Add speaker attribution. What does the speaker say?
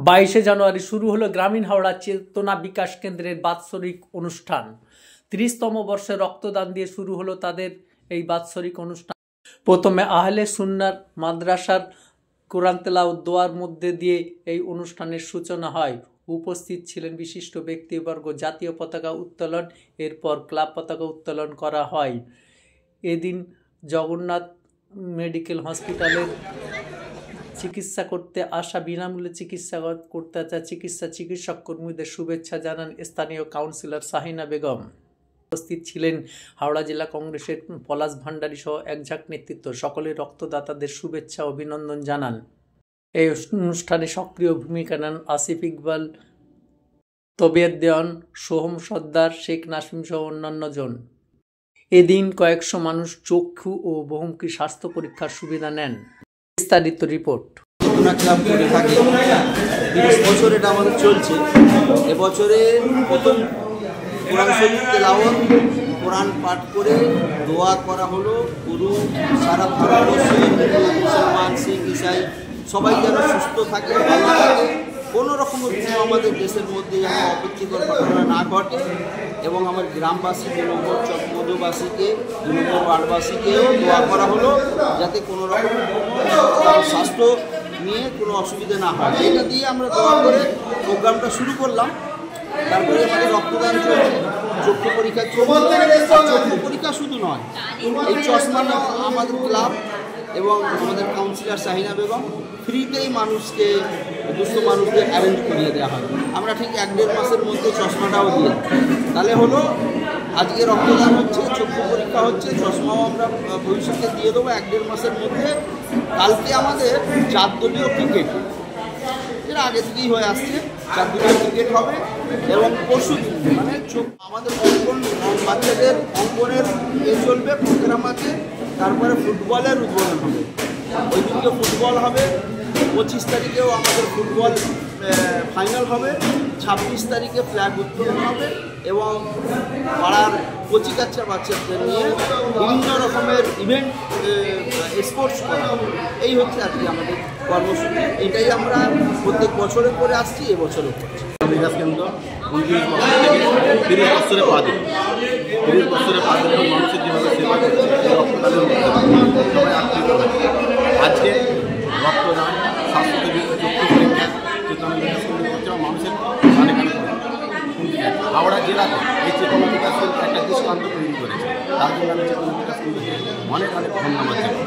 Speaker 1: 22শে জানুয়ারি শুরু হলো গ্রামীণ হাওড়া চেতনা বিকাশ কেন্দ্রের বাৎসরিক অনুষ্ঠান। 30তম বর্ষে রক্তদান দিয়ে শুরু হলো তাদের এই বাৎসরিক অনুষ্ঠান। প্রথমে আহলে সুন্নাত মাদ্রাসার কোরআন তেলাওয়াত দোয়ার মধ্যে দিয়ে এই অনুষ্ঠানের সূচনা হয়। উপস্থিত ছিলেন বিশিষ্ট ব্যক্তিবর্গ। জাতীয় পতাকা উত্তোলন, এরপর ক্লাব পতাকা উত্তোলন করা হয়। এদিন জগন্নাথ মেডিকেল হসপিটালের চিকিৎসা করতে আসা বিনামূল্যে চিকিৎসা করতে আসা চিকিৎসক কর্মীদের শুভেচ্ছা জানান স্থানীয় কাউন্সিলর শাহিনা বেগম। উপস্থিত ছিলেন হাওড়া জেলা কংগ্রেসের পলাশ ভান্ডারী সহ একঝাঁক নেতৃত্ব। সকলে রক্তদাতাদের শুভেচ্ছা অভিনন্দন জানান। এই অনুষ্ঠানে সক্রিয় ভূমিকা নেন আসিফ ইকবাল, তবিয়ত দেওয়ান, সোহম সর্দার, শেখ নাসিম সহ অন্যান্য জন। এদিন কয়েকশো মানুষ চক্ষু ও বহুমুখী স্বাস্থ্য পরীক্ষার সুবিধা নেন। বিস্তারিত রিপোর্ট।
Speaker 2: ক্লাব করে থাকে 30 বছর এটা আমাদের চলছে। এবছরে প্রথম কোরআন শরীফ তেলাওয়াত, কোরআন পাঠ করে দোয়া করা হলো। গুরু সারা ভারতবর্ষে মুসলমান, শিখ, ইসাই সবাই যেন সুস্থ থাকে, ভালো থাকে, কোনো রকমের আমাদের দেশের মধ্যে যেন অপ্রীতিকর ঘটনা না ঘটে। এবং আমার গ্রামবাসী 2 নম্বর চকমধুবাসীকে, 2 নম্বর ওয়ার্ডবাসীকেও দোয়া করা হলো যাতে কোনো রকম স্বাস্থ্য নিয়ে কোনো অসুবিধা না হয়। এটা দিয়ে আমরা দোয়া করে প্রোগ্রামটা শুরু করলাম। তারপরে আমাদের রক্তদান চলছে, চক্ষু পরীক্ষা চলছে। চক্ষু পরীক্ষা শুধু নয়, এই চশমাটা আমাদের ক্লাব এবং আমাদের কাউন্সিলর শাহিনা বেগম ফ্রিতেই মানুষকে, দুস্থ মানুষদের অ্যারেঞ্জ করিয়ে দেওয়া হয়। আমরা ঠিক 1-1.5 মাসের মধ্যে চশমাটাও দিয়ে, তাহলে হলো আজকে রক্তদান হচ্ছে, চক্ষু পরীক্ষা হচ্ছে, চশমাও আমরা ভবিষ্যতে দিয়ে দেবো 1-1.5 মাসের মধ্যে। কালকে আমাদের 4 দলীয় ক্রিকেট, যেটা আগে থেকেই হয়ে আসছে, 4 দলীয় ক্রিকেট হবে। এবং পরশু মানে আমাদের অঙ্কন, বাচ্চাদের অঙ্কনের চলবে, প্রোগ্রাম আছে। তারপরে ফুটবলের উদ্বোধন হবে, ওই দিনকে ফুটবল হবে। 25 তারিখেও আমাদের ফুটবল ফাইনাল হবে। 26 তারিখে ফ্ল্যাগ উত্তোলন হবে এবং পাড়ার কচিকাচ্চা বাচ্চাদের নিয়ে বিভিন্ন রকমের ইভেন্ট, স্পোর্টস করা হবে। এই হচ্ছে আজকে আমাদের কর্মসূচি। এটাই আমরা প্রত্যেক বছরে করে আসছি, এবছরও করছি।
Speaker 3: বিকাশ কেন্দ্র 29 বছর থেকে 30 বছরে পা দিল। 30 বছরে পা দিল মানুষের যেভাবে সেবা করছে, রক্তদানের মধ্যে সবাই আত্মীয় হচ্ছে। আজকে রক্তদান, স্বাস্থ্য চক্ষু পরীক্ষা চেতনা বিকাশ কেন্দ্র করছে এবং মানুষের কানে কানে হাওড়া জেলাতে এই চেতনা বিকাশ কেন্দ্র একটা দৃষ্টান্ত তৈরি করেছে। তার জন্য আমি চেতনা বিকাশ কেন্দ্রকে অনেক অনেক ধন্যবাদ জানাই।